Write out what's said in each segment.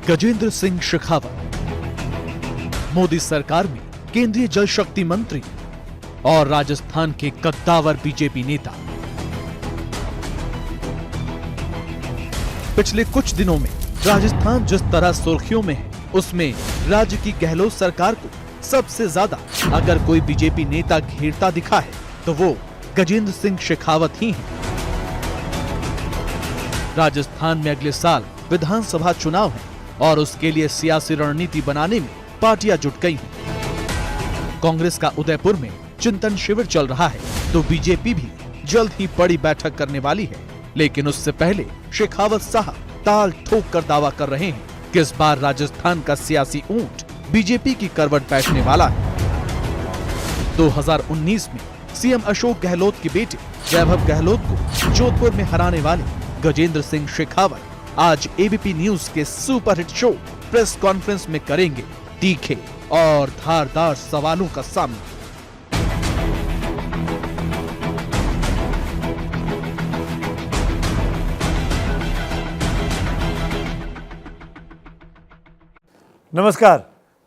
गजेंद्र सिंह शेखावत मोदी सरकार में केंद्रीय जल शक्ति मंत्री और राजस्थान के कद्दावर बीजेपी नेता। पिछले कुछ दिनों में राजस्थान जिस तरह सुर्खियों में है, उसमें राज्य की गहलोत सरकार को सबसे ज्यादा अगर कोई बीजेपी नेता घेरता दिखा है तो वो गजेंद्र सिंह शेखावत ही हैं। राजस्थान में अगले साल विधानसभा चुनाव है और उसके लिए सियासी रणनीति बनाने में पार्टियां जुट गई हैं। कांग्रेस का उदयपुर में चिंतन शिविर चल रहा है तो बीजेपी भी जल्द ही बड़ी बैठक करने वाली है, लेकिन उससे पहले शेखावत साहब ताल ठोक कर दावा कर रहे हैं कि इस बार राजस्थान का सियासी ऊंट बीजेपी की करवट बैठने वाला है। 2019 में सीएम अशोक गहलोत के बेटे वैभव गहलोत को जोधपुर में हराने वाले गजेंद्र सिंह शेखावत आज एबीपी न्यूज के सुपरहिट शो प्रेस कॉन्फ्रेंस में करेंगे तीखे और धारदार सवालों का सामना। नमस्कार,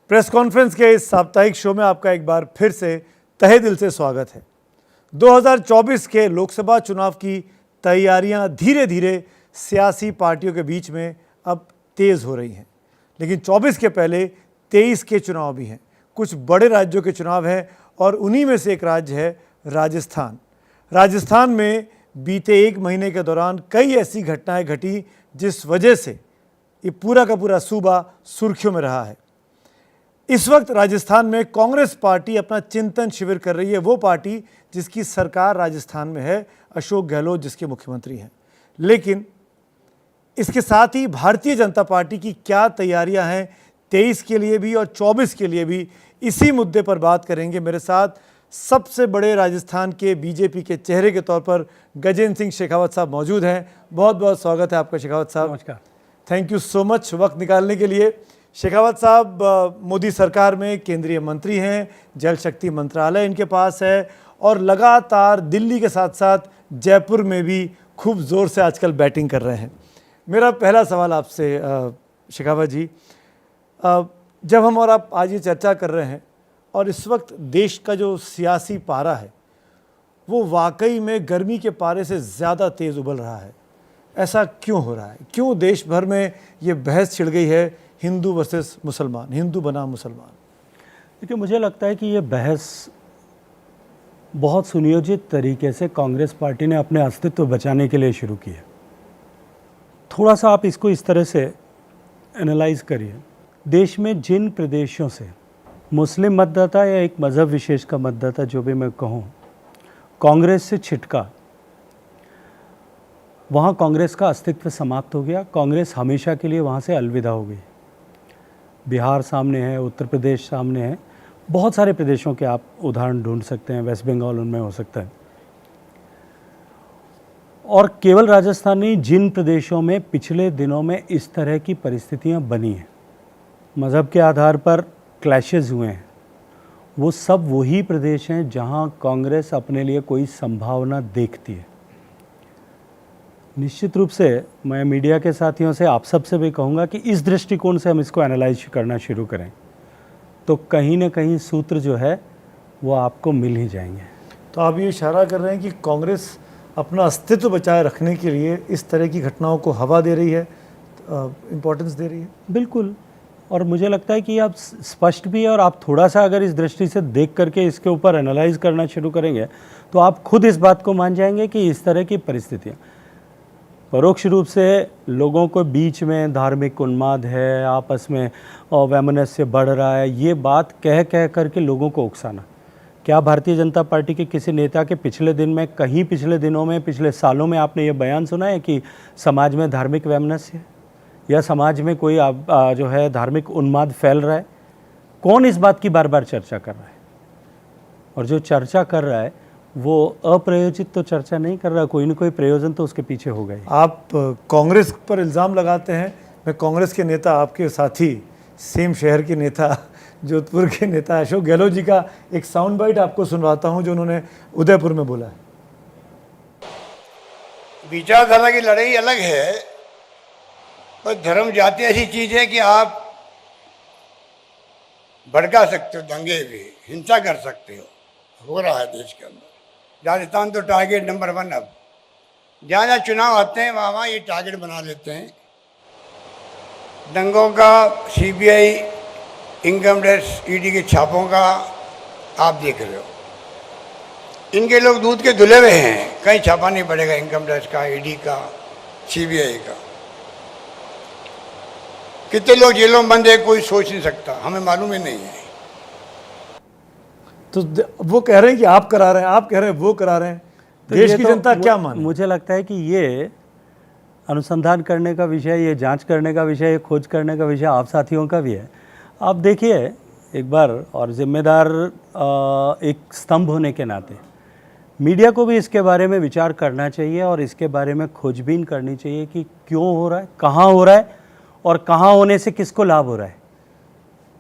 प्रेस कॉन्फ्रेंस के इस साप्ताहिक शो में आपका एक बार फिर से तहे दिल से स्वागत है। 2024 के लोकसभा चुनाव की तैयारियां धीरे धीरे सियासी पार्टियों के बीच में अब तेज हो रही हैं, लेकिन 24 के पहले 23 के चुनाव भी हैं। कुछ बड़े राज्यों के चुनाव हैं और उन्हीं में से एक राज्य है राजस्थान। राजस्थान में बीते एक महीने के दौरान कई ऐसी घटनाएं घटी जिस वजह से ये पूरा का पूरा सूबा सुर्खियों में रहा है। इस वक्त राजस्थान में कांग्रेस पार्टी अपना चिंतन शिविर कर रही है, वो पार्टी जिसकी सरकार राजस्थान में है, अशोक गहलोत जिसके मुख्यमंत्री हैं। लेकिन इसके साथ ही भारतीय जनता पार्टी की क्या तैयारियां हैं 23 के लिए भी और 24 के लिए भी, इसी मुद्दे पर बात करेंगे। मेरे साथ सबसे बड़े राजस्थान के बीजेपी के चेहरे के तौर पर गजेंद्र सिंह शेखावत साहब मौजूद हैं। बहुत बहुत स्वागत है आपका शेखावत साहब। नमस्कार। थैंक यू सो मच वक्त निकालने के लिए। शेखावत साहब मोदी सरकार में केंद्रीय मंत्री हैं, जल शक्ति मंत्रालय इनके पास है और लगातार दिल्ली के साथ साथ जयपुर में भी खूब ज़ोर से आजकल बैटिंग कर रहे हैं। मेरा पहला सवाल आपसे शेखावत जी, जब हम और आप आज ये चर्चा कर रहे हैं और इस वक्त देश का जो सियासी पारा है वो वाकई में गर्मी के पारे से ज़्यादा तेज़ उबल रहा है, ऐसा क्यों हो रहा है? क्यों देश भर में ये बहस छिड़ गई है हिंदू वर्सेस मुसलमान, हिंदू बनाम मुसलमान? देखिए, मुझे लगता है कि ये बहस बहुत सुनियोजित तरीके से कांग्रेस पार्टी ने अपने अस्तित्व बचाने के लिए शुरू की है। थोड़ा सा आप इसको इस तरह से एनालाइज करिए। देश में जिन प्रदेशों से मुस्लिम मतदाता या एक मज़हब विशेष का मतदाता जो भी मैं कहूँ कांग्रेस से छिटका, वहाँ कांग्रेस का अस्तित्व समाप्त हो गया। कांग्रेस हमेशा के लिए वहाँ से अलविदा हो गई। बिहार सामने है, उत्तर प्रदेश सामने है, बहुत सारे प्रदेशों के आप उदाहरण ढूंढ सकते हैं, वेस्ट बंगाल उनमें हो सकता है। और केवल राजस्थान नहीं, जिन प्रदेशों में पिछले दिनों में इस तरह की परिस्थितियां बनी हैं, मज़हब के आधार पर क्लैशेस हुए हैं, वो सब वही प्रदेश हैं जहां कांग्रेस अपने लिए कोई संभावना देखती है। निश्चित रूप से मैं मीडिया के साथियों से, आप सब से भी कहूँगा कि इस दृष्टिकोण से हम इसको एनालाइज करना शुरू करें तो कहीं ना कहीं सूत्र जो है वो आपको मिल ही जाएंगे। तो आप ये इशारा कर रहे हैं कि कांग्रेस अपना अस्तित्व बचाए रखने के लिए इस तरह की घटनाओं को हवा दे रही है, इम्पोर्टेंस दे रही है? बिल्कुल। और मुझे लगता है कि आप स्पष्ट भी है, और आप थोड़ा सा अगर इस दृष्टि से देख करके इसके ऊपर एनालाइज करना शुरू करेंगे तो आप खुद इस बात को मान जाएंगे कि इस तरह की परिस्थितियाँ परोक्ष रूप से लोगों को बीच में धार्मिक उन्माद है, आपस में वैमनस्य बढ़ रहा है, ये बात कह कह करके लोगों को उकसाना। क्या भारतीय जनता पार्टी के किसी नेता के पिछले दिनों में पिछले सालों में आपने ये बयान सुना है कि समाज में धार्मिक वैमनस्य है या समाज में कोई जो है धार्मिक उन्माद फैल रहा है? कौन इस बात की बार बार चर्चा कर रहा है? और जो चर्चा कर रहा है वो अप्रायोजित तो चर्चा नहीं कर रहा, कोई ना कोई प्रयोजन तो उसके पीछे हो गए। आप कांग्रेस पर इल्ज़ाम लगाते हैं। मैं कांग्रेस के नेता, आपके साथी, सेम शहर के नेता, जोधपुर के नेता अशोक गहलोत जी का एक साउंड बाइट आपको सुनवाता हूं जो उन्होंने उदयपुर में बोला है। विचारधारा की लड़ाई अलग है और धर्म जाति ऐसी चीज है कि आप भड़का सकते हो, दंगे भी, हिंसा कर सकते हो रहा है देश के अंदर। राजस्थान तो टारगेट नंबर 1 अब जहाँ जहाँ चुनाव आते हैं वहाँ वहाँ ये टारगेट बना लेते हैं। दंगों का, सीबीआई, इनकम टैक्स, ईडी के छापों का आप देख रहे हो। इनके लोग दूध के धुले हुए हैं, कहीं छापा नहीं पड़ेगा इनकम टैक्स का, ईडी का, सीबीआई का। कितने लोग जेलों में बंद है कोई सोच नहीं सकता, हमें मालूम ही नहीं है। तो वो कह रहे हैं कि आप करा रहे हैं, आप कह रहे हैं वो करा रहे हैं, तो देश ये की तो जनता क्या माने? मुझे लगता है कि ये अनुसंधान करने का विषय, ये जांच करने का विषय, ये खोज करने का विषय आप साथियों का भी है। आप देखिए एक बार, और जिम्मेदार एक स्तंभ होने के नाते मीडिया को भी इसके बारे में विचार करना चाहिए और इसके बारे में खोजबीन करनी चाहिए कि क्यों हो रहा है, कहाँ हो रहा है और कहाँ होने से किसको लाभ हो रहा है।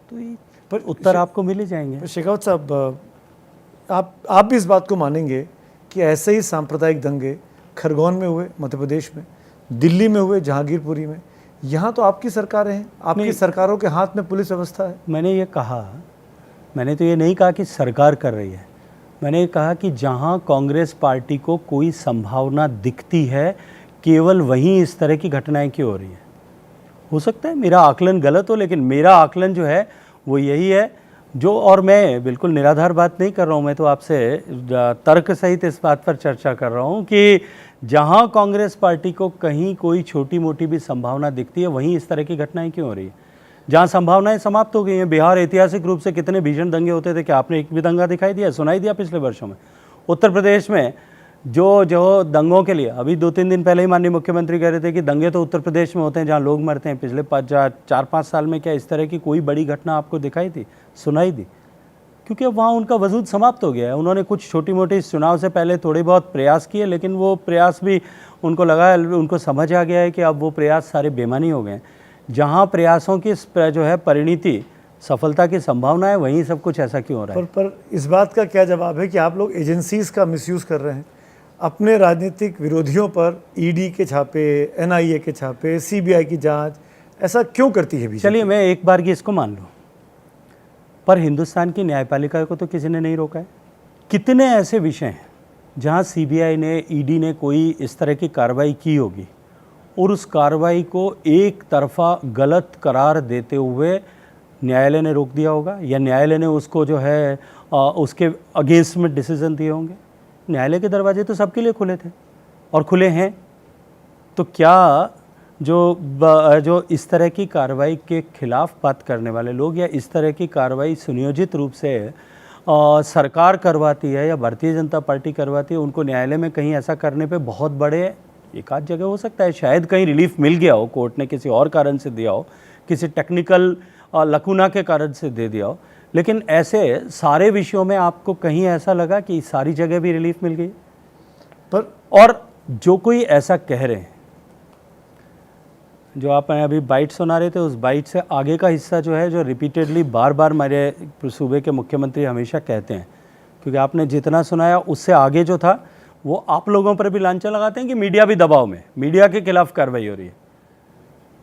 तो ये पर उत्तर आपको मिल ही जाएंगे। शेखावत साहब, आप भी इस बात को मानेंगे कि ऐसे ही सांप्रदायिक दंगे खरगोन में हुए, मध्य प्रदेश में, दिल्ली में हुए, जहांगीरपुरी में, यहाँ तो आपकी सरकारें हैं, आपकी सरकारों के हाथ में पुलिस व्यवस्था है। मैंने तो ये नहीं कहा कि सरकार कर रही है, मैंने कहा कि जहाँ कांग्रेस पार्टी को कोई संभावना दिखती है, केवल वहीं इस तरह की घटनाएं क्यों हो रही है। हो सकता है मेरा आकलन गलत हो, लेकिन मेरा आकलन जो है वो यही है जो, और मैं बिल्कुल निराधार बात नहीं कर रहा हूँ, मैं तो आपसे तर्क सहित इस बात पर चर्चा कर रहा हूँ कि जहाँ कांग्रेस पार्टी को कहीं कोई छोटी मोटी भी संभावना दिखती है, वहीं इस तरह की घटनाएं क्यों हो रही है। जहाँ संभावनाएं समाप्त हो गई हैं, बिहार ऐतिहासिक रूप से कितने भीषण दंगे होते थे, क्या आपने एक भी दंगा दिखाई दिया, सुनाई दिया पिछले वर्षों में। उत्तर प्रदेश में जो दंगों के लिए अभी 2-3 दिन पहले ही माननीय मुख्यमंत्री कह रहे थे कि दंगे तो उत्तर प्रदेश में होते हैं जहाँ लोग मरते हैं। पिछले 4-5 साल में क्या इस तरह की कोई बड़ी घटना आपको दिखाई थी, सुनाई दी? क्योंकि अब वहाँ उनका वजूद समाप्त हो गया है। उन्होंने कुछ छोटी मोटी इस चुनाव से पहले थोड़े बहुत प्रयास किए, लेकिन वो प्रयास भी उनको लगा, उनको समझ आ गया है कि अब वो प्रयास सारे बेमानी हो गए। जहाँ प्रयासों की जो है परिणति, सफलता की संभावना है, वहीं सब कुछ ऐसा क्यों हो रहा है? पर इस बात का क्या जवाब है कि आप लोग एजेंसीज का मिसयूज़ कर रहे हैं? अपने राजनीतिक विरोधियों पर ईडी के छापे, एनआईए के छापे, सीबीआई की जांच, ऐसा क्यों करती है बीजेपी? चलिए मैं एक बार की इसको मान लूँ, पर हिंदुस्तान की न्यायपालिका को तो किसी ने नहीं रोका है। कितने ऐसे विषय हैं जहाँ सीबीआई ने, ईडी ने कोई इस तरह की कार्रवाई की होगी और उस कार्रवाई को एक तरफा गलत करार देते हुए न्यायालय ने रोक दिया होगा, या न्यायालय ने उसको जो है उसके अगेंस्ट में डिसीजन दिए होंगे। न्यायालय के दरवाजे तो सबके लिए खुले थे और खुले हैं। तो क्या जो इस तरह की कार्रवाई के खिलाफ बात करने वाले लोग, या इस तरह की कार्रवाई सुनियोजित रूप से सरकार करवाती है या भारतीय जनता पार्टी करवाती है, उनको न्यायालय में कहीं ऐसा करने पे बहुत बड़े एक आध जगह हो सकता है शायद कहीं रिलीफ मिल गया हो, कोर्ट ने किसी और कारण से दिया हो, किसी टेक्निकल लकूना के कारण से दे दिया हो, लेकिन ऐसे सारे विषयों में आपको कहीं ऐसा लगा कि सारी जगह भी रिलीफ मिल गई? पर और जो कोई ऐसा कह रहे हैं, जो आप अभी बाइट सुना रहे थे, उस बाइट से आगे का हिस्सा जो है, जो रिपीटेडली बार बार मेरे सूबे के मुख्यमंत्री हमेशा कहते हैं, क्योंकि आपने जितना सुनाया उससे आगे जो था वो आप लोगों पर भी लांछन लगाते हैं कि मीडिया भी दबाव में, मीडिया के खिलाफ कार्रवाई हो रही है।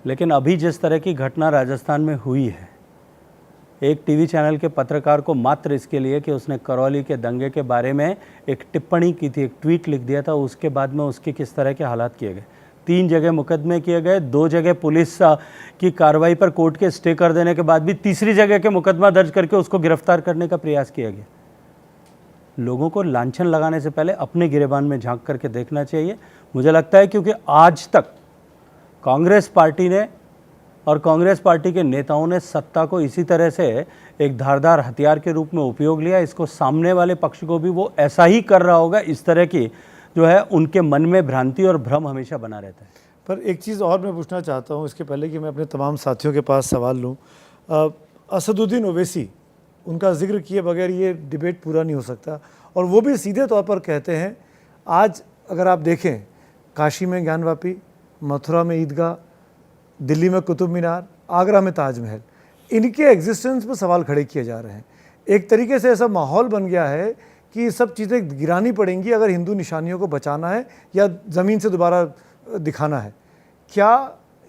लेकिन अभी जिस तरह की घटना राजस्थान में हुई है, एक टीवी चैनल के पत्रकार को मात्र इसके लिए कि उसने करौली के दंगे के बारे में एक टिप्पणी की थी, एक ट्वीट लिख दिया था, उसके बाद में उसके किस तरह के हालात किए गए। 3 जगह मुकदमे किए गए, 2 जगह पुलिस की कार्रवाई पर कोर्ट के स्टे कर देने के बाद भी तीसरी जगह के मुकदमा दर्ज करके उसको गिरफ्तार करने का प्रयास किया गया। लोगों को लांछन लगाने से पहले अपने गिरेबान में झांक करके देखना चाहिए, मुझे लगता है, क्योंकि आज तक कांग्रेस पार्टी ने और कांग्रेस पार्टी के नेताओं ने सत्ता को इसी तरह से एक धारदार हथियार के रूप में उपयोग लिया। इसको सामने वाले पक्ष को भी वो ऐसा ही कर रहा होगा, इस तरह की जो है उनके मन में भ्रांति और भ्रम हमेशा बना रहता है। पर एक चीज़ और मैं पूछना चाहता हूँ इसके पहले कि मैं अपने तमाम साथियों के पास सवाल लूँ। असदुद्दीन ओवैसी, उनका जिक्र किए बगैर ये डिबेट पूरा नहीं हो सकता, और वो भी सीधे तौर पर कहते हैं, आज अगर आप देखें काशी में ज्ञानवापी, मथुरा में ईदगाह, दिल्ली में कुतुब मीनार, आगरा में ताजमहल, इनके एग्जिस्टेंस पर सवाल खड़े किए जा रहे हैं। एक तरीके से ऐसा माहौल बन गया है कि सब चीज़ें गिरानी पड़ेंगी अगर हिंदू निशानियों को बचाना है या ज़मीन से दोबारा दिखाना है। क्या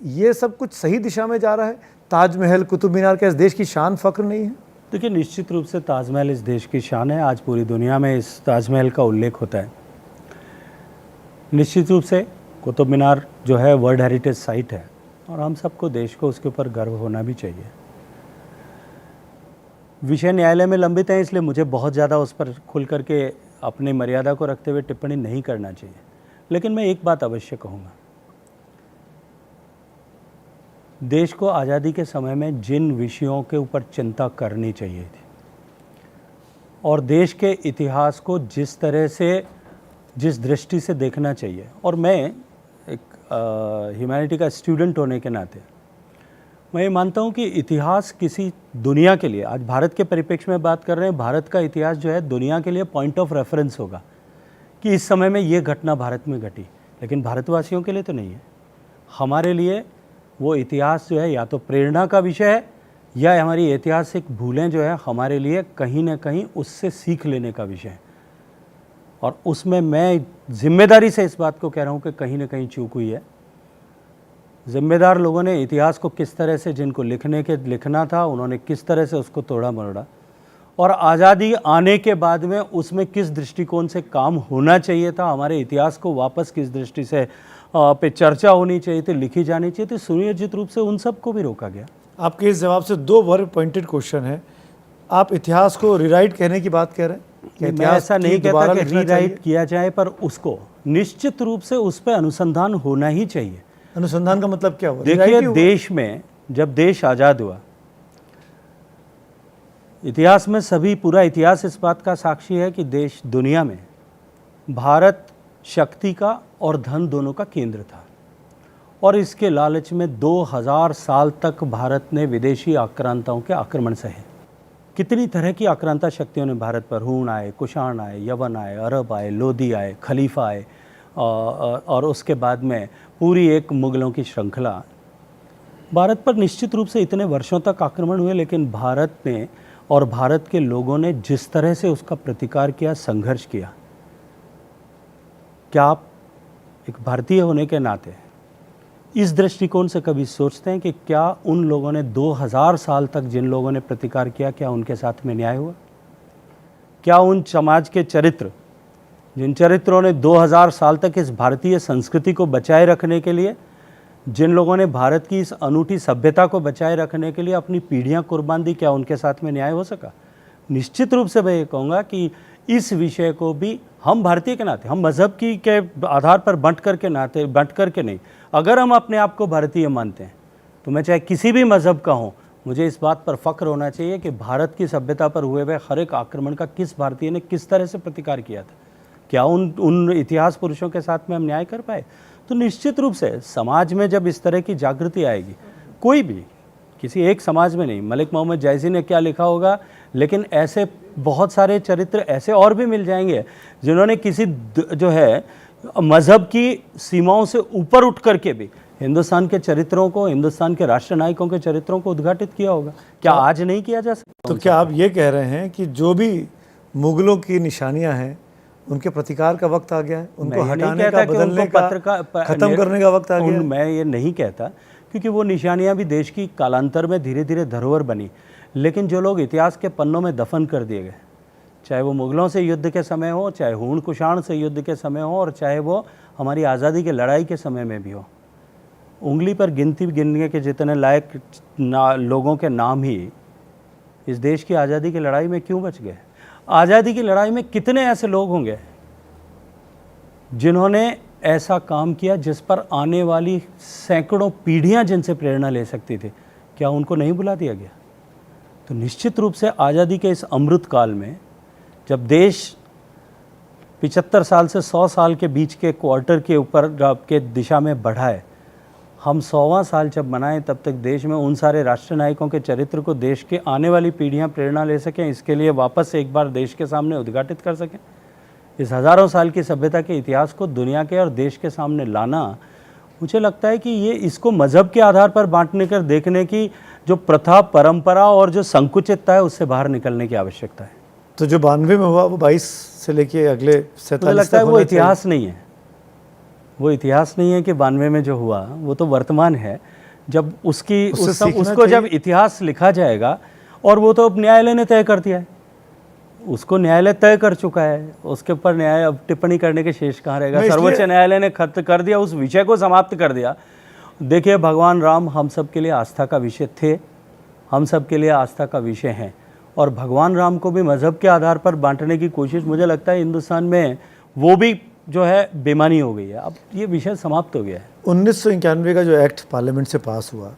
ये सब कुछ सही दिशा में जा रहा है? ताजमहल, कुतुब मीनार क्या इस देश की शान फख्र नहीं है? देखिए, निश्चित रूप से ताजमहल इस देश की शान है। आज पूरी दुनिया में इस ताजमहल का उल्लेख होता है। निश्चित रूप से कुतुब मीनार जो है वर्ल्ड हेरिटेज साइट है और हम सबको, देश को उसके ऊपर गर्व होना भी चाहिए। विषय न्यायालय में लंबित है, इसलिए मुझे बहुत ज़्यादा उस पर खुल करके अपनी मर्यादा को रखते हुए टिप्पणी नहीं करना चाहिए। लेकिन मैं एक बात अवश्य कहूँगा, देश को आज़ादी के समय में जिन विषयों के ऊपर चिंता करनी चाहिए थी और देश के इतिहास को जिस तरह से, जिस दृष्टि से देखना चाहिए, और मैं एक ह्यूमैनिटी का स्टूडेंट होने के नाते मैं ये मानता हूँ कि इतिहास किसी दुनिया के लिए, आज भारत के परिप्रेक्ष्य में बात कर रहे हैं, भारत का इतिहास जो है दुनिया के लिए पॉइंट ऑफ रेफरेंस होगा कि इस समय में ये घटना भारत में घटी, लेकिन भारतवासियों के लिए तो नहीं है। हमारे लिए वो इतिहास जो है या तो प्रेरणा का विषय है या हमारी ऐतिहासिक भूलें जो है हमारे लिए कहीं ना कहीं उससे सीख लेने का विषय है। और उसमें मैं जिम्मेदारी से इस बात को कह रहा हूँ कि कहीं ना कहीं चूक हुई है। जिम्मेदार लोगों ने इतिहास को किस तरह से, जिनको लिखना था, उन्होंने किस तरह से उसको तोड़ा मरोड़ा, और आज़ादी आने के बाद में उसमें किस दृष्टिकोण से काम होना चाहिए था, हमारे इतिहास को वापस किस दृष्टि से पे चर्चा होनी चाहिए थी, लिखी जानी चाहिए थी, सुनियोजित रूप से उन सबको भी रोका गया। आपके इस जवाब से दो वेरी पॉइंटेड क्वेश्चन है। आप इतिहास को रिराइट कहने की बात कह रहे हैं? मैं ऐसा नहीं कहता कि रीराइट किया जाए, पर उसको निश्चित रूप से उस पर अनुसंधान होना ही चाहिए। अनुसंधान का मतलब क्या हुआ? देखिए, देश में जब देश आज़ाद हुआ, इतिहास में सभी, पूरा इतिहास इस बात का साक्षी है कि देश, दुनिया में भारत शक्ति का और धन दोनों का केंद्र था, और इसके लालच में 2000 साल तक भारत ने विदेशी आक्रांताओं के आक्रमण सहे। कितनी तरह की आक्रांता शक्तियों ने भारत पर, हूण आए, कुषाण आए, यवन आए, अरब आए, लोधी आए, खलीफा आए, और उसके बाद में पूरी एक मुगलों की श्रृंखला भारत पर निश्चित रूप से इतने वर्षों तक आक्रमण हुए। लेकिन भारत ने और भारत के लोगों ने जिस तरह से उसका प्रतिकार किया, संघर्ष किया, क्या आप एक भारतीय होने के नाते इस दृष्टिकोण से कभी सोचते हैं कि क्या उन लोगों ने 2000 साल तक जिन लोगों ने प्रतिकार किया, क्या उनके साथ में न्याय हुआ? क्या उन समाज के चरित्र, जिन चरित्रों ने 2000 साल तक इस भारतीय संस्कृति को बचाए रखने के लिए, जिन लोगों ने भारत की इस अनूठी सभ्यता को बचाए रखने के लिए अपनी पीढ़ियां कुर्बान दी, क्या उनके साथ में न्याय हो सका? निश्चित रूप से मैं ये कहूँगा कि इस विषय को भी हम भारतीय के नाते, हम मज़हब की के आधार पर बंट करके नहीं, अगर हम अपने आप को भारतीय मानते हैं तो मैं चाहे किसी भी मज़हब का हूँ, मुझे इस बात पर फ़ख्र होना चाहिए कि भारत की सभ्यता पर हुए हुए हर एक आक्रमण का किस भारतीय ने किस तरह से प्रतिकार किया था। क्या उन इतिहास पुरुषों के साथ में हम न्याय कर पाए? तो निश्चित रूप से समाज में जब इस तरह की जागृति आएगी, कोई भी, किसी एक समाज में नहीं, मलिक मोहम्मद जायज़ी ने क्या लिखा होगा, लेकिन ऐसे बहुत सारे चरित्र ऐसे और भी मिल जाएंगे जिन्होंने किसी जो है मज़हब की सीमाओं से ऊपर उठ करके भी हिंदुस्तान के चरित्रों को, हिंदुस्तान के राष्ट्र नायकों के चरित्रों को उद्घाटित किया होगा। क्या आज नहीं किया जा सकता? तो क्या आप ये कह रहे हैं कि जो भी मुगलों की निशानियां हैं उनके प्रतिकार का वक्त आ गया है, उनको हटाने का, बदलने का, खत्म करने का वक्त आ गया है? मैं ये नहीं कहता, क्योंकि वो निशानियां भी देश की कालांतर में धीरे धीरे धरोहर बनी, लेकिन जो लोग इतिहास के पन्नों में दफन कर दिए गए, चाहे वो मुगलों से युद्ध के समय हो, चाहे हूण कुषाण से युद्ध के समय हो, और चाहे वो हमारी आज़ादी की लड़ाई के समय में भी हो, उंगली पर गिनने के जितने लायक लोगों के नाम ही इस देश की आज़ादी की लड़ाई में क्यों बच गए? आज़ादी की लड़ाई में कितने ऐसे लोग होंगे जिन्होंने ऐसा काम किया जिस पर आने वाली सैकड़ों पीढ़ियां जिनसे प्रेरणा ले सकती थी, क्या उनको नहीं बुला दिया गया? तो निश्चित रूप से आज़ादी के इस अमृत काल में, जब देश 75 साल से 100 साल के बीच के क्वार्टर के ऊपर के दिशा में बढ़ा है, हम 100वां साल जब मनाएं, तब तक देश में उन सारे राष्ट्र नायकों के चरित्र को देश के आने वाली पीढ़ियां प्रेरणा ले सकें, इसके लिए वापस एक बार देश के सामने उद्घाटित कर सकें। इस हज़ारों साल की सभ्यता के इतिहास को दुनिया के और देश के सामने लाना, मुझे लगता है कि ये इसको मज़हब के आधार पर बांटने कर देखने की जो प्रथा, परंपरा और जो संकुचितता है, उससे बाहर निकलने की आवश्यकता है। तो जो 92 में हुआ वो 22 से लेके अगले 47 मुझे लगता है वो इतिहास नहीं है, वो इतिहास नहीं है कि 92 में जो हुआ, वो तो वर्तमान है। जब उसकी उससे सीखना उसको जब चाहिए। इतिहास लिखा जाएगा, और वो तो अब न्यायालय ने तय कर दिया है, उसको न्यायालय तय कर चुका है, उसके ऊपर न्याय अब टिप्पणी करने के शेष कहाँ रहेगा। मैं इसलिए- सर्वोच्च न्यायालय ने खत्म कर दिया, उस विषय को समाप्त कर दिया। देखिए, भगवान राम हम सब के लिए आस्था का विषय थे, हम सब के लिए आस्था का विषय हैं, और भगवान राम को भी मज़हब के आधार पर बांटने की कोशिश, मुझे लगता है हिंदुस्तान में वो भी जो है बेमानी हो गई है। अब ये विषय समाप्त हो गया है। 1991 का जो एक्ट पार्लियामेंट से पास हुआ,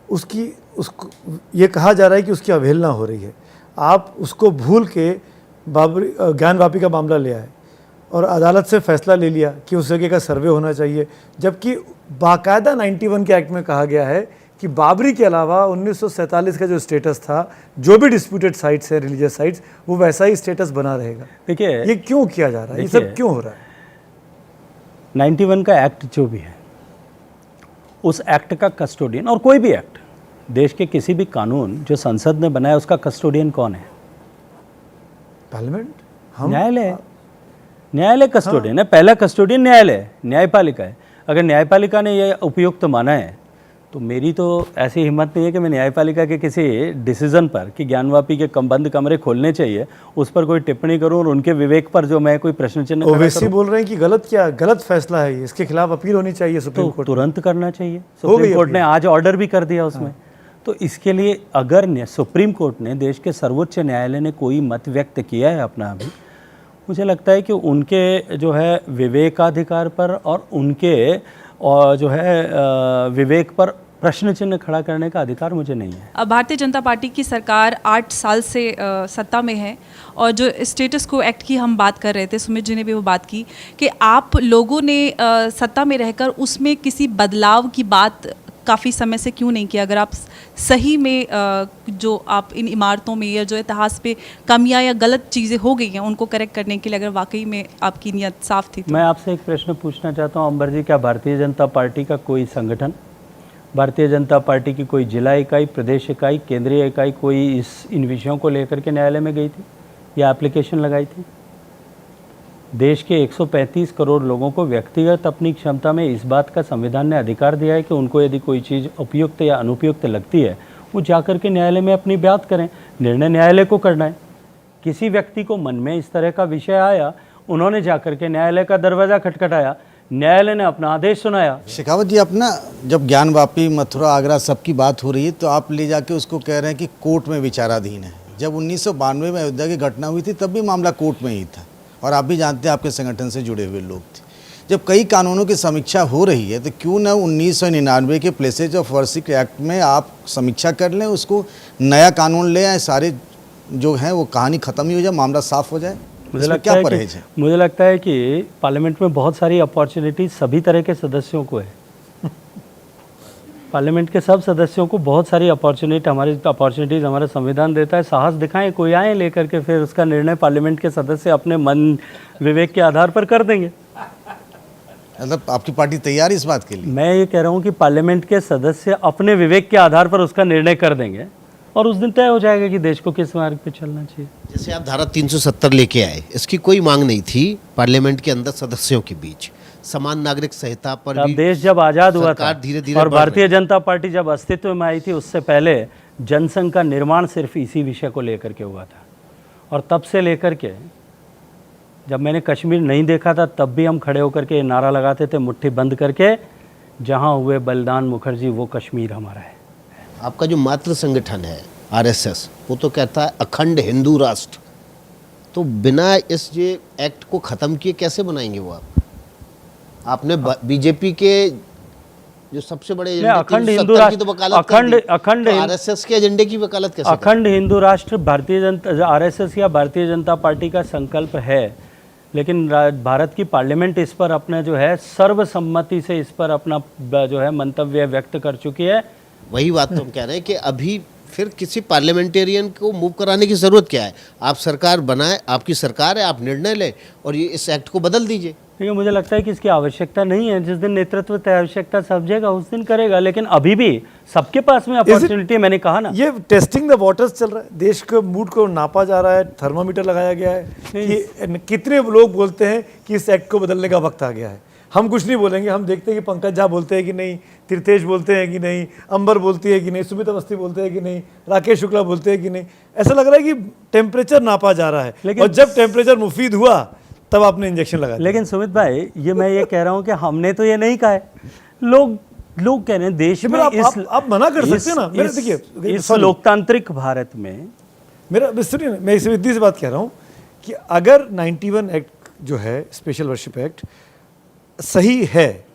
उसको ये कहा जा रहा है कि उसकी अवहेलना हो रही है। आप उसको भूल के बाबरी ज्ञान वापी का मामला ले आए और अदालत से फैसला ले लिया कि उस जगह का सर्वे होना चाहिए, जबकि बाकायदा 91 के एक्ट में कहा गया है कि बाबरी के अलावा 1947 का जो स्टेटस था, जो भी डिस्प्यूटेड साइट्स है, रिलीजियस साइट्स, वो वैसा ही स्टेटस बना रहेगा। देखिए, ये क्यों किया जा रहा है? ये सब देखिए, क्यों हो रहा है? 91 का एक्ट जो भी है, उस एक्ट का कस्टोडियन, और कोई भी एक्ट, देश के किसी भी कानून जो संसद ने बनाया, उसका कस्टोडियन कौन है? पार्लियामेंट, न्यायालय। न्यायालय कस्टोडियन है, पहला कस्टोडियन न्यायालय है, न्यायपालिका है। अगर न्यायपालिका ने यह उपयुक्त माना है, तो मेरी तो ऐसी हिम्मत नहीं है कि मैं न्यायपालिका के किसी डिसीजन पर कि ज्ञानवापी के बंद कमरे खोलने चाहिए, उस पर कोई टिप्पणी करूं और उनके विवेक पर जो मैं कोई प्रश्न चिन्ह खड़ा ओवैसी करूं। बोल रहे हैं कि गलत फैसला है ये, इसके खिलाफ अपील होनी चाहिए सुप्रीम तो कोर्ट। तुरंत करना चाहिए। गई सुप्रीम कोर्ट ने अपील। आज ऑर्डर भी कर दिया उसमें। तो इसके लिए अगर सुप्रीम कोर्ट ने, देश के सर्वोच्च न्यायालय ने कोई मत व्यक्त किया है अपना अभी, मुझे लगता है कि उनके जो है विवेकाधिकार पर और उनके जो है विवेक पर प्रश्न चिन्ह खड़ा करने का अधिकार मुझे नहीं है। अब भारतीय जनता पार्टी की सरकार 8 साल से सत्ता में है, और जो स्टेटस को एक्ट की हम बात कर रहे थे, सुमित जी ने भी वो बात की कि आप लोगों ने सत्ता में रहकर उसमें किसी बदलाव की बात काफ़ी समय से क्यों नहीं किया? अगर आप सही में जो आप इन इमारतों में या जो इतिहास पे कमियां या गलत चीज़ें हो गई हैं, उनको करेक्ट करने के लिए अगर वाकई में आपकी नियत साफ थी तो। मैं आपसे एक प्रश्न पूछना चाहता हूँ अंबर जी, क्या भारतीय जनता पार्टी का कोई संगठन, भारतीय जनता पार्टी की कोई जिला इकाई, प्रदेश इकाई, केंद्रीय इकाई, कोई इन विषयों को लेकर के न्यायालय में गई थी या एप्लीकेशन लगाई थी? देश के 135 करोड़ लोगों को व्यक्तिगत अपनी क्षमता में इस बात का संविधान ने अधिकार दिया है कि उनको यदि कोई चीज़ उपयुक्त या अनुपयुक्त लगती है, वो जाकर के न्यायालय में अपनी बात करें। निर्णय न्यायालय को करना है। किसी व्यक्ति को मन में इस तरह का विषय आया, उन्होंने जाकर के न्यायालय का दरवाज़ा खटखटाया, न्यायालय ने अपना आदेश सुनाया। शेखावत जी, अपना जब ज्ञानवापी, मथुरा, आगरा सबकी बात हो रही है, तो आप ले जाके उसको कह रहे हैं कि कोर्ट में विचाराधीन है। जब 1992 में अयोध्या की घटना हुई थी, तब भी मामला कोर्ट में ही था, और आप भी जानते हैं, आपके संगठन से जुड़े हुए लोग थे। जब कई कानूनों की समीक्षा हो रही है, तो क्यों ना 1999 के प्लेसेज ऑफ वर्शिप एक्ट में आप समीक्षा कर लें, उसको नया कानून ले आए, सारे जो हैं वो कहानी ख़त्म ही हो जाए, मामला साफ हो जाए। मुझे इसमें लगता क्या है परहेज है? मुझे लगता है कि पार्लियामेंट में बहुत सारी अपॉर्चुनिटी सभी तरह के सदस्यों को है। पार्लियामेंट के सब सदस्यों को बहुत सारी अपॉर्चुनिटीज़ हमारा संविधान देता है। साहस दिखाएं, कोई आए लेकर के, फिर उसका निर्णय पार्लियामेंट के सदस्य अपने मन विवेक के आधार पर कर देंगे। मतलब आपकी पार्टी तैयार है इस बात के लिए? मैं ये कह रहा हूँ कि पार्लियामेंट के सदस्य अपने विवेक के आधार पर उसका निर्णय कर देंगे, और उस दिन तय हो जाएगा कि देश को किस मार्ग पे चलना चाहिए। जैसे आप धारा 370 लेके आए, इसकी कोई मांग नहीं थी पार्लियामेंट के अंदर सदस्यों के बीच। समान नागरिक संहिता पर अब भी देश जब आज़ाद हुआ था सरकार धीरे-धीरे और बढ़ भारतीय रही है। जनता पार्टी जब अस्तित्व में आई थी, उससे पहले जनसंघ का निर्माण सिर्फ इसी विषय को लेकर के हुआ था। और तब से लेकर के जब मैंने कश्मीर नहीं देखा था, तब भी हम खड़े होकर के नारा लगाते थे, मुट्ठी बंद करके, जहाँ हुए बलिदान मुखर्जी वो कश्मीर हमारा है। आपका जो मातृ संगठन है आरएसएस, वो तो कहता है अखंड हिंदू राष्ट्र, तो बिना इस ये एक्ट को ख़त्म किए कैसे बनाएंगे वो आप? आपने बीजेपी के जो सबसे बड़े एजेंडे अखंड 370 हिंदू की राष्ट्र, तो वकालत कर दी, अखंड तो आरएसएस के एजेंडे की वकालत कैसे अखंड हिंदू राष्ट्र भारतीय जनता, आरएसएस या भारतीय जनता पार्टी का संकल्प है, लेकिन भारत की पार्लियामेंट इस पर अपना जो है सर्वसम्मति से इस पर अपना जो है मंतव्य व्यक्त कर चुकी है। वही बात तो हम कह रहे हैं कि अभी फिर किसी पार्लियामेंटेरियन को मूव कराने की ज़रूरत क्या है? आप सरकार बनाए, आपकी सरकार है, आप निर्णय लें और ये इस एक्ट को बदल दीजिए। क्योंकि मुझे लगता है कि इसकी आवश्यकता नहीं है। जिस दिन नेतृत्व की आवश्यकता समझेगा उस दिन करेगा, लेकिन अभी भी सबके पास में अपॉर्चुनिटी, मैंने कहा ना, ये टेस्टिंग द वाटर्स चल रहा है, देश के मूड को नापा जा रहा है, थर्मामीटर लगाया गया है कि कितने लोग बोलते हैं कि इस एक्ट को बदलने का वक्त आ गया है। हम कुछ नहीं बोलेंगे, हम देखते हैं कि पंकज झा बोलते हैं कि नहीं, तीर्थेश बोलते हैं कि नहीं, अंबर बोलती है कि नहीं, सुमित अवस्थी बोलते हैं कि नहीं, राकेश शुक्ला बोलते हैं कि नहीं। ऐसा लग रहा है कि टेम्परेचर नापा जा रहा है, और जब टेम्परेचर मुफीद हुआ तब आपने इंजेक्शन लगा दिया। लेकिन सुमित भाई, ये मैं ये कह रहा हूँ कि हमने तो ये नहीं कहा है, लोग कह रहे हैं देश में आप मना कर सकते हैं ना। मेरे देखिए, इस लोकतांत्रिक भारत में मेरा सुनिए ना, मैं इस विधि से बात कह रहा हूँ कि अगर 91 एक्ट जो है, स्पेशल वर्शिप एक्ट, सही है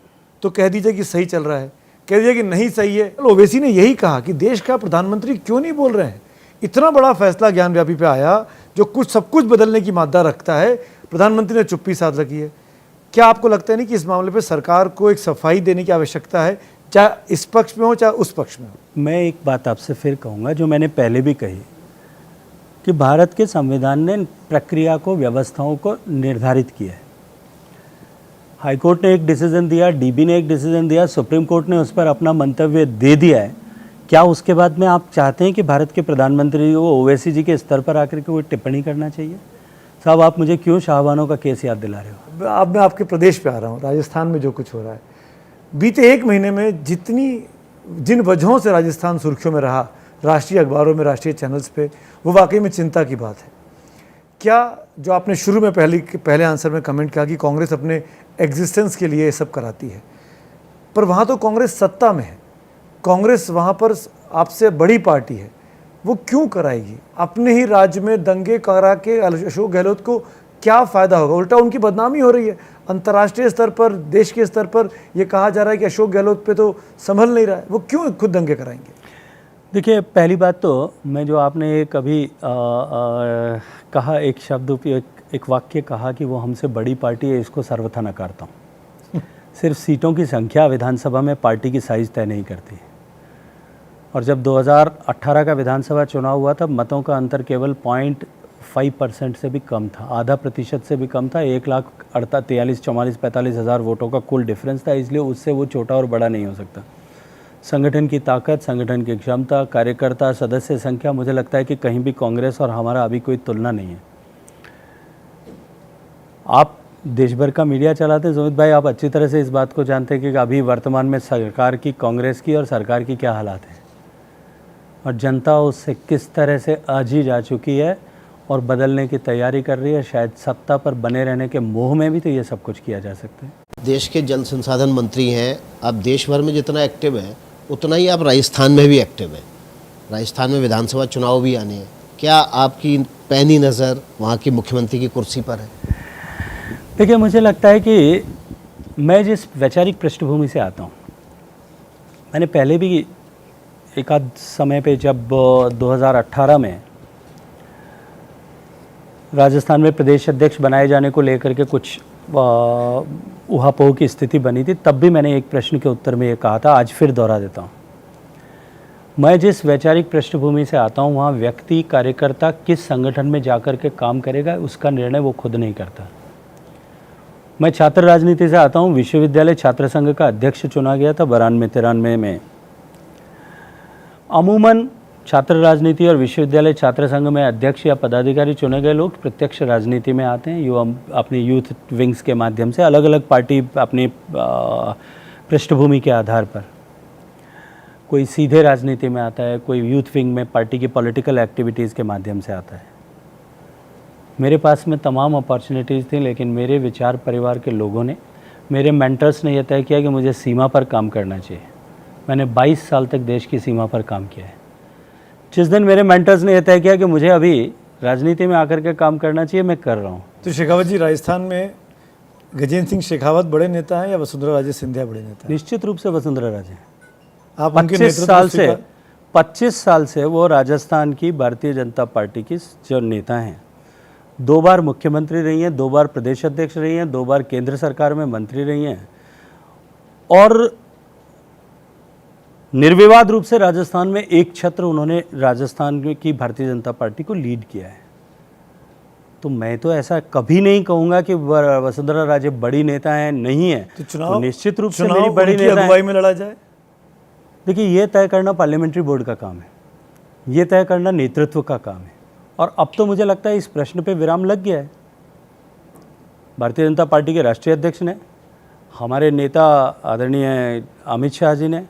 तो कह दीजिए कि सही चल रहा है, कह दीजिए कि नहीं सही है। ओवैसी ने यही कहा कि देश का प्रधानमंत्री क्यों नहीं बोल रहे हैं। इतना बड़ा फैसला ज्ञान व्यापी पे आया जो सब कुछ बदलने की मादा रखता है, प्रधानमंत्री ने चुप्पी साध रखी है। क्या आपको लगता है नहीं कि इस मामले पे सरकार को एक सफाई देने की आवश्यकता है, चाहे इस पक्ष में हो चाहे उस पक्ष में हो? मैं एक बात आपसे फिर कहूँगा जो मैंने पहले भी कही कि भारत के संविधान ने प्रक्रिया को, व्यवस्थाओं को निर्धारित किया है। हाईकोर्ट ने एक डिसीजन दिया, डीबी ने एक डिसीजन दिया, सुप्रीम कोर्ट ने उस पर अपना मंतव्य दे दिया है। क्या उसके बाद में आप चाहते हैं कि भारत के प्रधानमंत्री को ओवैसी जी के स्तर पर आकर के कोई टिप्पणी करना चाहिए? साहब, आप मुझे क्यों शाहबानों का केस याद दिला रहे हो? अब मैं आपके प्रदेश पे आ रहा हूँ, राजस्थान में जो कुछ हो रहा है। बीते एक महीने में जिन वजहों से राजस्थान सुर्खियों में रहा, राष्ट्रीय अखबारों में, राष्ट्रीय चैनल्स पे, वो वाकई में चिंता की बात है। क्या जो आपने शुरू में पहले आंसर में कमेंट किया कि कांग्रेस अपने एग्जिस्टेंस के लिए ये सब कराती है, पर वहाँ तो कांग्रेस सत्ता में है, कांग्रेस वहाँ पर आपसे बड़ी पार्टी है, वो क्यों कराएगी? अपने ही राज्य में दंगे करा के अशोक गहलोत को क्या फ़ायदा होगा? उल्टा उनकी बदनामी हो रही है। अंतर्राष्ट्रीय स्तर पर, देश के स्तर पर ये कहा जा रहा है कि अशोक गहलोत पे तो संभल नहीं रहा है, वो क्यों खुद दंगे कराएंगे? देखिए, पहली बात तो मैं जो आपने एक अभी कहा, एक शब्द उपयोग, एक वाक्य कहा कि वो हमसे बड़ी पार्टी है, इसको सर्वथा नकारता हूँ। सिर्फ सीटों की संख्या विधानसभा में पार्टी की साइज़ तय नहीं करती। और जब 2018 का विधानसभा चुनाव हुआ तब मतों का अंतर केवल 0.5% से भी कम था, आधा प्रतिशत से भी कम था। 1,43,44,45 हज़ार वोटों का कुल डिफरेंस था, इसलिए उससे वो छोटा और बड़ा नहीं हो सकता। संगठन की ताकत, संगठन की क्षमता, कार्यकर्ता, सदस्य संख्या, मुझे लगता है कि कहीं भी कांग्रेस और हमारा अभी कोई तुलना नहीं है। आप देश भर का मीडिया चलाते हैं सुमित भाई, आप अच्छी तरह से इस बात को जानते हैं कि अभी वर्तमान में सरकार की, कांग्रेस की और सरकार की क्या हालात है, और जनता उससे किस तरह से आजी जा चुकी है और बदलने की तैयारी कर रही है। शायद सत्ता पर बने रहने के मोह में भी तो ये सब कुछ किया जा सकता है। देश के जल संसाधन मंत्री हैं, आप देश भर में जितना एक्टिव है उतना ही आप राजस्थान में भी एक्टिव है। राजस्थान में विधानसभा चुनाव भी आने हैं, क्या आपकी पैनी नज़र वहाँ की मुख्यमंत्री की कुर्सी पर है? देखिए, मुझे लगता है कि मैं जिस वैचारिक पृष्ठभूमि से आता हूँ, मैंने पहले भी एक आध समय पे जब 2018 में राजस्थान में प्रदेश अध्यक्ष बनाए जाने को लेकर के कुछ उहापोह की स्थिति बनी थी, तब भी मैंने एक प्रश्न के उत्तर में ये कहा था, आज फिर दोहरा देता हूँ। मैं जिस वैचारिक पृष्ठभूमि से आता हूँ, वहाँ व्यक्ति, कार्यकर्ता किस संगठन में जाकर के काम करेगा उसका निर्णय वो खुद नहीं करता। मैं छात्र राजनीति से आता हूँ। विश्वविद्यालय छात्र संघ का अध्यक्ष चुना गया था 92-93 में। अमूमन छात्र राजनीति और विश्वविद्यालय छात्र संघ में अध्यक्ष या पदाधिकारी चुने गए लोग प्रत्यक्ष राजनीति में आते हैं, अपनी यूथ विंग्स के माध्यम से, अलग अलग पार्टी अपनी पृष्ठभूमि के आधार पर। कोई सीधे राजनीति में आता है, कोई यूथ विंग में पार्टी की पॉलिटिकल एक्टिविटीज़ के माध्यम से आता है। मेरे पास में तमाम अपॉर्चुनिटीज़ थी, लेकिन मेरे विचार परिवार के लोगों ने, मेरे मेंटर्स ने यह तय किया कि मुझे सीमा पर काम करना चाहिए। मैंने 22 साल तक देश की सीमा पर काम किया है। जिस दिन मेरे मेंटर्स ने यह तय किया कि मुझे अभी राजनीति में आकर के काम करना चाहिए, मैं कर रहा हूँ। तो शेखावत जी, राजस्थान में गजेंद्र सिंह शेखावत बड़े नेता हैं या वसुंधरा राजे सिंधिया बड़े नेता हैं? निश्चित रूप से वसुंधरा राजे। आप उनके 25 साल से वो राजस्थान की भारतीय जनता पार्टी की जो नेता हैं, 2 बार मुख्यमंत्री रही हैं, 2 बार प्रदेश अध्यक्ष रही हैं, 2 बार केंद्र सरकार में मंत्री रही हैं, और निर्विवाद रूप से राजस्थान में एक छत्र उन्होंने राजस्थान की भारतीय जनता पार्टी को लीड किया है। तो मैं तो ऐसा कभी नहीं कहूँगा कि वसुंधरा राजे बड़ी नेता हैं, नहीं है। तो चुनाव निश्चित रूप से मेरी बड़ी नेता अगुवाई में लड़ा जाए। देखिए, ये तय करना पार्लियामेंट्री बोर्ड का काम है, ये तय करना नेतृत्व का काम है, और अब तो मुझे लगता है इस प्रश्न पे विराम लग गया है। भारतीय जनता पार्टी के राष्ट्रीय अध्यक्ष ने हमारे नेता आदरणीय अमित शाह जी ने,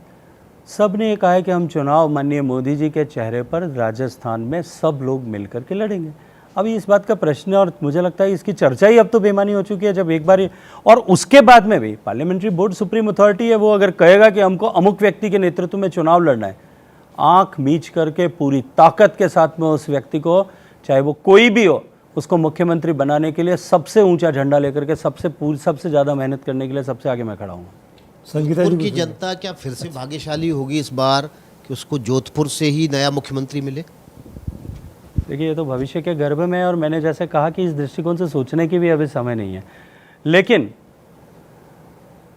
सब ने ये कहा है कि हम चुनाव माननीय मोदी जी के चेहरे पर राजस्थान में सब लोग मिलकर के लड़ेंगे। अभी इस बात का प्रश्न है और मुझे लगता है इसकी चर्चा ही अब तो बेमानी हो चुकी है। जब एक बार और उसके बाद में भी पार्लियामेंट्री बोर्ड सुप्रीम अथॉरिटी है, वो अगर कहेगा कि हमको अमुक व्यक्ति के नेतृत्व में चुनाव लड़ना है, आंख मीच करके पूरी ताकत के साथ में उस व्यक्ति को, चाहे वो कोई भी हो, उसको मुख्यमंत्री बनाने के लिए सबसे ऊंचा झंडा लेकर के सबसे ज़्यादा मेहनत करने के लिए सबसे आगे मैं खड़ा हूँ। संगीता जोधपुर जी की जनता क्या फिर से भाग्यशाली होगी इस बार कि उसको जोधपुर से ही नया मुख्यमंत्री मिले? देखिए, ये तो भविष्य के गर्भ में है और मैंने जैसे कहा कि इस दृष्टिकोण से सोचने की भी अभी समय नहीं है। लेकिन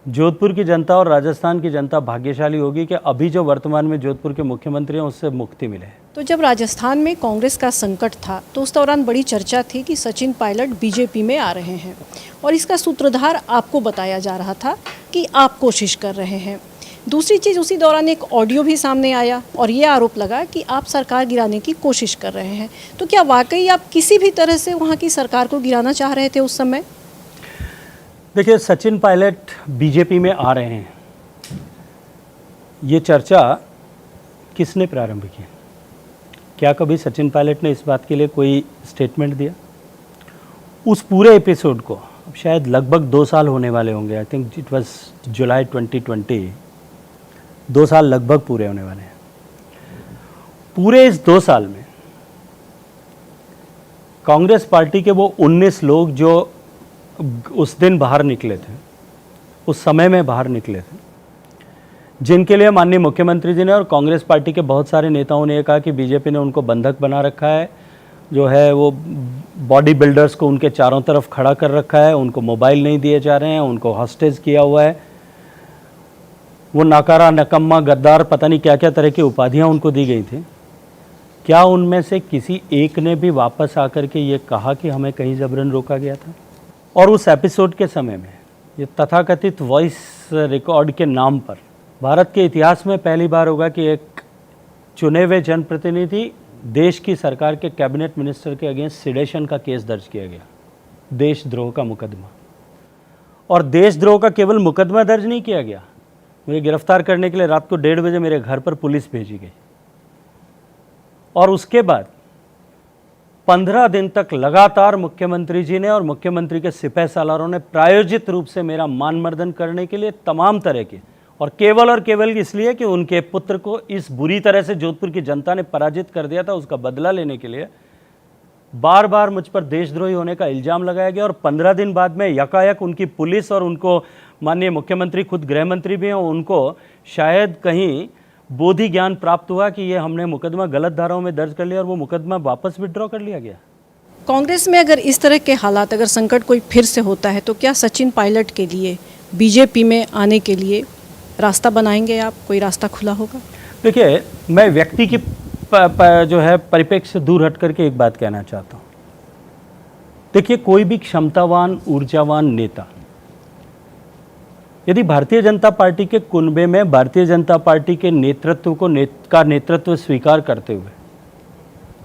जोधपुर की जनता और राजस्थान की जनता भाग्यशाली होगी कि अभी जो वर्तमान में जोधपुर के मुख्यमंत्री हैं उससे मुक्ति मिले। तो जब राजस्थान में कांग्रेस का संकट था तो उस दौरान बड़ी चर्चा थी कि सचिन पायलट बीजेपी में आ रहे हैं और इसका सूत्रधार आपको बताया जा रहा था कि आप कोशिश कर रहे हैं। दूसरी चीज़, उसी दौरान एक ऑडियो भी सामने आया और ये आरोप लगा कि आप सरकार गिराने की कोशिश कर रहे हैं। तो क्या वाकई आप किसी भी तरह से वहाँ की सरकार को गिराना चाह रहे थे उस समय? देखिए, सचिन पायलट बीजेपी में आ रहे हैं, ये चर्चा किसने प्रारंभ की? क्या कभी सचिन पायलट ने इस बात के लिए कोई स्टेटमेंट दिया? उस पूरे एपिसोड को अब शायद लगभग 2 साल होने वाले होंगे। आई थिंक इट वाज जुलाई 2020। 2 साल लगभग पूरे होने वाले हैं। पूरे इस 2 साल में कांग्रेस पार्टी के वो 19 लोग जो उस दिन बाहर निकले थे, उस समय में बाहर निकले थे, जिनके लिए माननीय मुख्यमंत्री जी ने और कांग्रेस पार्टी के बहुत सारे नेताओं ने कहा कि बीजेपी ने उनको बंधक बना रखा है, जो है वो बॉडी बिल्डर्स को उनके चारों तरफ खड़ा कर रखा है, उनको मोबाइल नहीं दिए जा रहे हैं, उनको हॉस्टेज किया हुआ है, वो नाकारा, नकम्मा, गद्दार, पता नहीं क्या क्या तरह की उपाधियां उनको दी गई थी। क्या उनमें से किसी एक ने भी वापस आकर के ये कहा कि हमें कहीं जबरन रोका गया था? और उस एपिसोड के समय में ये तथाकथित वॉइस रिकॉर्ड के नाम पर भारत के इतिहास में पहली बार होगा कि एक चुने हुए जनप्रतिनिधि देश की सरकार के कैबिनेट मिनिस्टर के अगेंस्ट सिडेशन का केस दर्ज किया गया, देशद्रोह का मुकदमा। और देशद्रोह का केवल मुकदमा दर्ज नहीं किया गया, मुझे गिरफ्तार करने के लिए रात को 1:30 बजे मेरे घर पर पुलिस भेजी गई और उसके बाद 15 दिन तक लगातार मुख्यमंत्री जी ने और मुख्यमंत्री के सिपह सालारों ने प्रायोजित रूप से मेरा मानमर्दन करने के लिए तमाम तरह के, और केवल इसलिए कि उनके पुत्र को इस बुरी तरह से जोधपुर की जनता ने पराजित कर दिया था, उसका बदला लेने के लिए बार बार मुझ पर देशद्रोही होने का इल्ज़ाम लगाया गया। और 15 दिन बाद में यकायक उनकी पुलिस और उनको माननीय मुख्यमंत्री, खुद गृह मंत्री भी हैं, उनको शायद कहीं बोधि ज्ञान प्राप्त हुआ कि ये हमने मुकदमा गलत धाराओं में दर्ज कर लिया और वो मुकदमा वापस विड्रॉ कर लिया गया। कांग्रेस में अगर इस तरह के हालात, अगर संकट कोई फिर से होता है तो क्या सचिन पायलट के लिए बीजेपी में आने के लिए रास्ता बनाएंगे आप? कोई रास्ता खुला होगा? देखिए, मैं व्यक्ति की जो है परिप्रेक्ष्य से दूर हट करके एक बात कहना चाहता हूँ। देखिए, कोई भी क्षमतावान, ऊर्जावान नेता यदि भारतीय जनता पार्टी के कुनबे में भारतीय जनता पार्टी के नेतृत्व को नेतृत्व स्वीकार करते हुए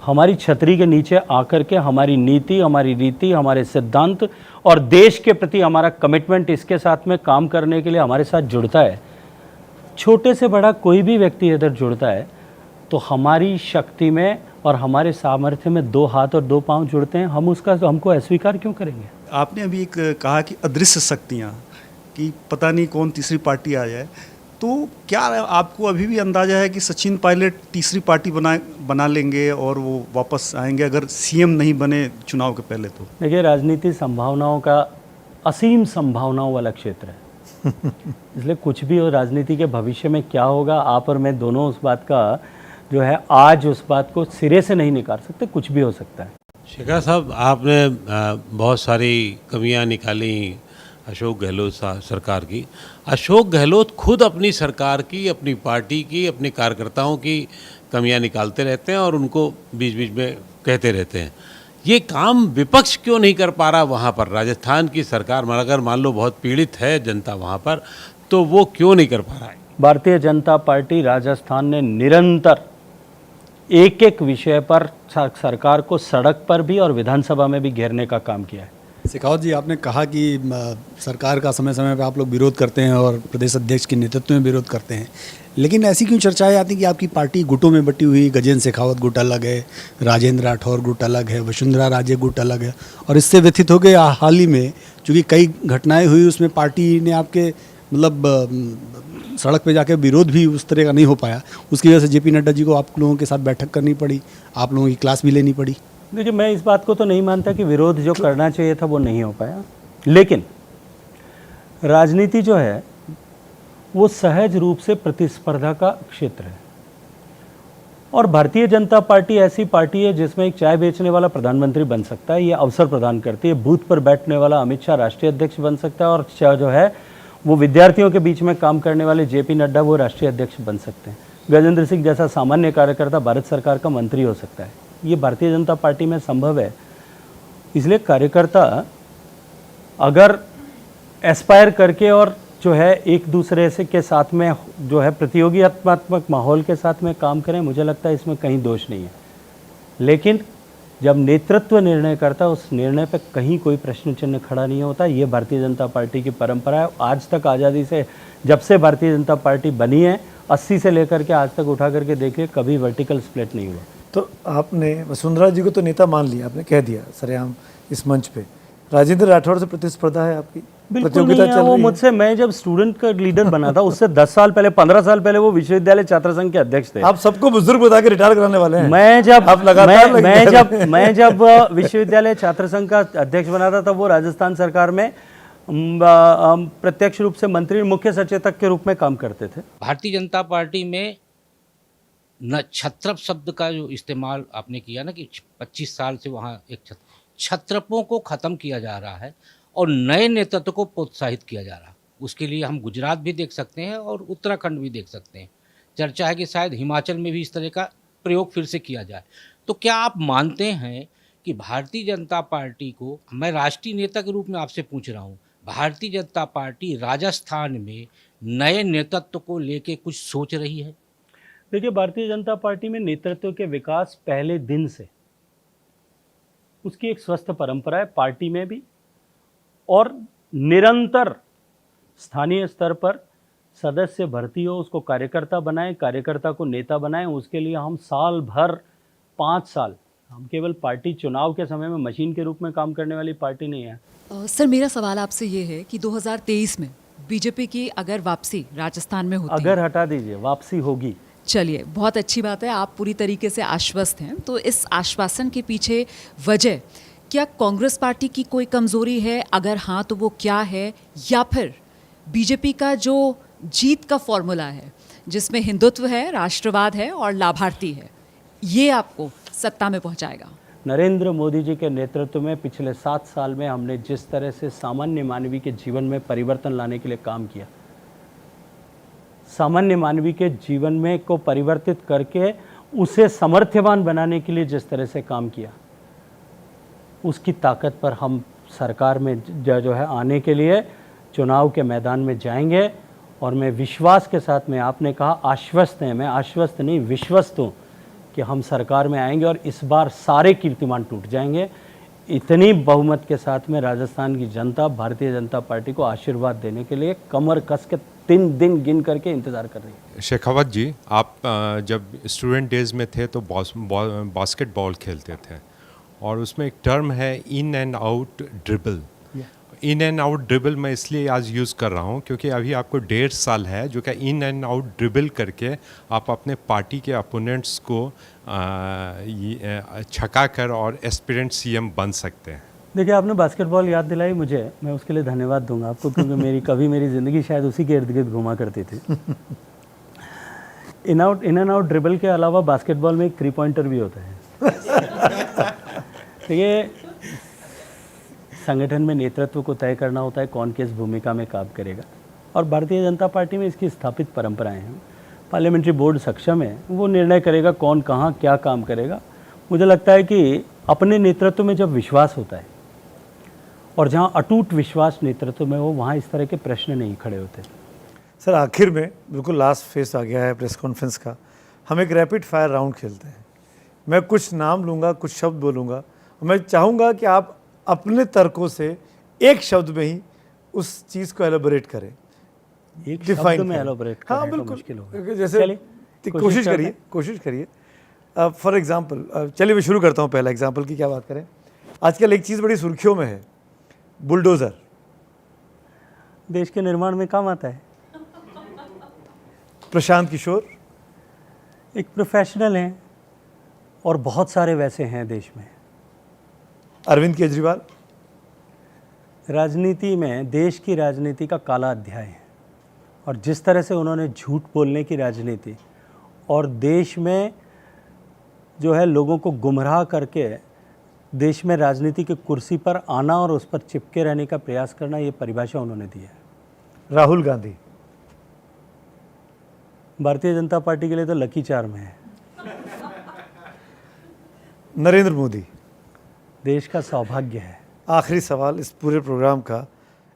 हमारी छतरी के नीचे आकर के हमारी नीति, हमारी रीति, हमारे सिद्धांत और देश के प्रति हमारा कमिटमेंट, इसके साथ में काम करने के लिए हमारे साथ जुड़ता है, छोटे से बड़ा कोई भी व्यक्ति इधर जुड़ता है, तो हमारी शक्ति में और हमारे सामर्थ्य में 2 हाथ और 2 पांव जुड़ते हैं। हमको अस्वीकार क्यों करेंगे? आपने अभी एक कहा कि अदृश्य शक्तियाँ, कि पता नहीं कौन तीसरी पार्टी आ जाए, तो क्या आपको अभी भी अंदाजा है कि सचिन पायलट तीसरी पार्टी बना लेंगे और वो वापस आएंगे अगर सीएम नहीं बने चुनाव के पहले? तो देखिए, राजनीति संभावनाओं का, असीम संभावनाओं वाला क्षेत्र है। इसलिए कुछ भी हो, राजनीति के भविष्य में क्या होगा, आप और मैं दोनों उस बात का जो है आज उस बात को सिरे से नहीं निकाल सकते, कुछ भी हो सकता है। शेखर साहब, आपने बहुत सारी कमियां निकाली अशोक गहलोत सरकार की। अशोक गहलोत खुद अपनी सरकार की, अपनी पार्टी की, अपने कार्यकर्ताओं की कमियां निकालते रहते हैं और उनको बीच बीच में कहते रहते हैं। ये काम विपक्ष क्यों नहीं कर पा रहा वहाँ पर? राजस्थान की सरकार अगर मान लो बहुत पीड़ित है जनता वहाँ पर, तो वो क्यों नहीं कर पा रहा है? भारतीय जनता पार्टी राजस्थान ने निरंतर एक एक विषय पर सरकार को सड़क पर भी और विधानसभा में भी घेरने का काम किया है। शेखावत जी, आपने कहा कि सरकार का समय समय पर आप लोग विरोध करते हैं और प्रदेश अध्यक्ष के नेतृत्व में विरोध करते हैं, लेकिन ऐसी क्यों चर्चाएं आती कि आपकी पार्टी गुटों में बटी हुई, गजेंद्र शेखावत गुट अलग है, राजेंद्र राठौर गुट अलग है, वसुंधरा राजे गुट अलग है, और इससे व्यथित हो गए हाल ही में चूँकि कई घटनाएँ हुई उसमें पार्टी ने आपके मतलब सड़क पे जाके विरोध भी उस तरह का नहीं हो पाया, उसकी वजह से जेपी नड्डा जी को आप लोगों के साथ बैठक करनी पड़ी, आप लोगों की क्लास भी लेनी पड़ी। देखिए, मैं इस बात को तो नहीं मानता कि विरोध जो करना चाहिए था वो नहीं हो पाया, लेकिन राजनीति जो है वो सहज रूप से प्रतिस्पर्धा का क्षेत्र है, और भारतीय जनता पार्टी ऐसी पार्टी है जिसमें एक चाय बेचने वाला प्रधानमंत्री बन सकता है, ये अवसर प्रदान करती है। बूथ पर बैठने वाला अमित शाह राष्ट्रीय अध्यक्ष बन सकता है, और जो है वो विद्यार्थियों के बीच में काम करने वाले जेपी नड्डा वो राष्ट्रीय अध्यक्ष बन सकते हैं। गजेंद्र सिंह जैसा सामान्य कार्यकर्ता भारत सरकार का मंत्री हो सकता है। ये भारतीय जनता पार्टी में संभव है। इसलिए कार्यकर्ता अगर एस्पायर करके और जो है एक दूसरे से के साथ में जो है प्रतियोगितात्मक माहौल के साथ में काम करें, मुझे लगता है इसमें कहीं दोष नहीं है। लेकिन जब नेतृत्व निर्णय करता है, उस निर्णय पर कहीं कोई प्रश्न चिन्ह खड़ा नहीं होता। ये भारतीय जनता पार्टी की परंपरा है। आज तक आज़ादी से जब से भारतीय जनता पार्टी बनी है, 80 से लेकर के आज तक उठा करके देखिए, कभी वर्टिकल स्प्लिट नहीं हुआ। तो आपने वसुंधरा जी को तो नेता मान लिया, आपने कह दिया सरेआम इस मंच पे। राजेंद्र राठौर से प्रतिस्पर्धा है आपकी, प्रतियोगिता चल रही है। वो मुझसे, मैं जब स्टूडेंट का लीडर बना था उससे 10 साल पहले, 15 साल पहले वो विश्वविद्यालय छात्र संघ के अध्यक्ष थे। आप सबको बुजुर्ग बता के रिटायर कराने वाले हैं। मैं जब आप लगातार मैं जब विश्वविद्यालय छात्र संघ का अध्यक्ष बना था, तब वो राजस्थान सरकार में प्रत्यक्ष रूप से मंत्री, मुख्य सचेतक के रूप में काम करते थे। भारतीय जनता पार्टी में न छत्रप शब्द का जो इस्तेमाल आपने किया ना कि 25 साल से वहाँ एक छत्रपों को ख़त्म किया जा रहा है और नए नेतृत्व को प्रोत्साहित किया जा रहा है। उसके लिए हम गुजरात भी देख सकते हैं और उत्तराखंड भी देख सकते हैं। चर्चा है कि शायद हिमाचल में भी इस तरह का प्रयोग फिर से किया जाए। तो क्या आप मानते हैं कि भारतीय जनता पार्टी को, मैं राष्ट्रीय नेता के रूप में आपसे पूछ रहा हूँ, भारतीय जनता पार्टी राजस्थान में नए नेतृत्व को लेके कुछ सोच रही है? देखिए, भारतीय जनता पार्टी में नेतृत्व के विकास पहले दिन से उसकी एक स्वस्थ परंपरा है, पार्टी में भी, और निरंतर स्थानीय स्तर पर सदस्य भर्ती हो, उसको कार्यकर्ता बनाएं, कार्यकर्ता को नेता बनाएं। उसके लिए हम साल भर, 5 साल, हम केवल पार्टी चुनाव के समय में मशीन के रूप में काम करने वाली पार्टी नहीं है। सर, मेरा सवाल आपसे ये है कि 2023 में बीजेपी की अगर वापसी राजस्थान में होती अगर हटा दीजिए, वापसी होगी। चलिए, बहुत अच्छी बात है, आप पूरी तरीके से आश्वस्त हैं। तो इस आश्वासन के पीछे वजह क्या कांग्रेस पार्टी की कोई कमजोरी है? अगर हाँ तो वो क्या है? या फिर बीजेपी का जो जीत का फॉर्मूला है जिसमें हिंदुत्व है, राष्ट्रवाद है और लाभार्थी है, ये आपको सत्ता में पहुंचाएगा? नरेंद्र मोदी जी के नेतृत्व में पिछले 7 साल में हमने जिस तरह से सामान्य मानवी के जीवन में परिवर्तन लाने के लिए काम किया, सामान्य मानवी के जीवन में को परिवर्तित करके उसे सामर्थ्यवान बनाने के लिए जिस तरह से काम किया, उसकी ताकत पर हम सरकार में जो है आने के लिए चुनाव के मैदान में जाएंगे। और मैं विश्वास के साथ में, आपने कहा आश्वस्त हैं, मैं आश्वस्त नहीं विश्वस्त हूँ कि हम सरकार में आएंगे और इस बार सारे कीर्तिमान टूट जाएंगे। इतनी बहुमत के साथ में राजस्थान की जनता भारतीय जनता पार्टी को आशीर्वाद देने के लिए कमर कस के 3 दिन गिन करके इंतज़ार कर रही है। शेखावत जी, आप जब स्टूडेंट डेज में थे तो बास्केटबॉल खेलते थे और उसमें एक टर्म है in and out dribble. In and out dribble मैं इसलिए आज यूज़ कर रहा हूँ क्योंकि अभी आपको 1.5 साल है जो कि इन एंड आउट ड्रिबल करके आप अपने पार्टी के अपोनेंट्स को छका कर और एस्पिरेंट सीएम बन सकते हैं। देखिए, आपने बास्केटबॉल याद दिलाई मुझे, मैं उसके लिए धन्यवाद दूंगा आपको, क्योंकि मेरी ज़िंदगी शायद उसी के इर्द गिर्द घुमा करती थी। इन एंड आउट ड्रिबल के अलावा बास्केटबॉल में एक 3 पॉइंटर भी होता है। तो ये संगठन में नेतृत्व को तय करना होता है, कौन किस भूमिका में काम करेगा, और भारतीय जनता पार्टी में इसकी स्थापित परंपराएं हैं। पार्लियामेंट्री बोर्ड सक्षम है, वो निर्णय करेगा कौन कहाँ क्या काम करेगा। मुझे लगता है कि अपने नेतृत्व में जब विश्वास होता है और जहाँ अटूट विश्वास नेतृत्व में हो, वहाँ इस तरह के प्रश्न नहीं खड़े होते। सर, आखिर में बिल्कुल लास्ट फेस आ गया है प्रेस कॉन्फ्रेंस का, हम एक रैपिड फायर राउंड खेलते हैं। मैं कुछ नाम लूँगा, कुछ शब्द बोलूँगा, मैं चाहूँगा कि आप अपने तर्कों से एक शब्द में ही उस चीज़ को एलोबरेट करें, एक डिफाइन शब्द में करें। एलोबरेट हाँ करने का बिल्कुल, मुश्किल होगा। जैसे चलिए, कोशिश करिए। फॉर एग्जाम्पल, चलिए मैं शुरू करता हूँ। पहला एग्जाम्पल की क्या बात करें, आजकल एक चीज़ बड़ी सुर्खियों में है, बुलडोज़र। देश के निर्माण में काम आता है। प्रशांत किशोर एक प्रोफेशनल हैं और बहुत सारे वैसे हैं देश में। अरविंद केजरीवाल राजनीति में, देश की राजनीति का काला अध्याय है, और जिस तरह से उन्होंने झूठ बोलने की राजनीति और देश में जो है लोगों को गुमराह करके देश में राजनीति की कुर्सी पर आना और उस पर चिपके रहने का प्रयास करना, ये परिभाषा उन्होंने दी है। राहुल गांधी भारतीय जनता पार्टी के लिए तो लकी चार्म है। नरेंद्र मोदी देश का सौभाग्य है। आखिरी सवाल इस पूरे प्रोग्राम का,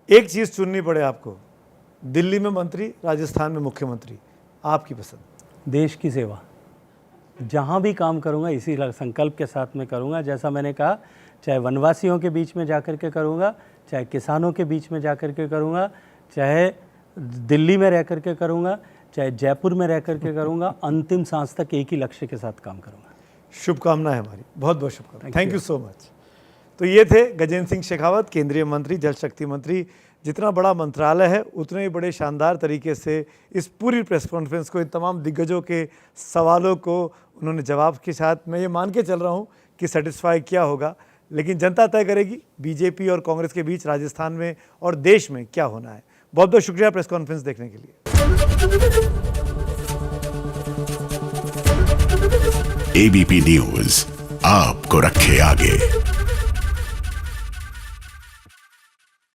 एक चीज़ चुननी पड़े आपको, दिल्ली में मंत्री, राजस्थान में मुख्यमंत्री, आपकी पसंद। देश की सेवा, जहाँ भी काम करूँगा इसी संकल्प के साथ में करूँगा। जैसा मैंने कहा, चाहे वनवासियों के बीच में जाकर के करूँगा, चाहे किसानों के बीच में जाकर के करूँगा, चाहे दिल्ली में रह कर के करूँगा, चाहे जयपुर में रह कर के करूँगा, अंतिम सांस तक एक ही लक्ष्य के साथ काम करूँगा। शुभकामनाएं हमारी, बहुत बहुत शुभकामनाएं। Thank you so much. तो ये थे गजेंद्र सिंह शेखावत, केंद्रीय मंत्री, जल शक्ति मंत्री। जितना बड़ा मंत्रालय है उतने ही बड़े शानदार तरीके से इस पूरी प्रेस कॉन्फ्रेंस को, इन तमाम दिग्गजों के सवालों को उन्होंने जवाब के साथ, मैं ये मान के चल रहा हूँ कि सेटिस्फाई किया होगा। लेकिन जनता तय करेगी बीजेपी और कांग्रेस के बीच राजस्थान में और देश में क्या होना है। बहुत बहुत शुक्रिया प्रेस कॉन्फ्रेंस देखने के लिए। एबीपी न्यूज़ आपको रखे आगे।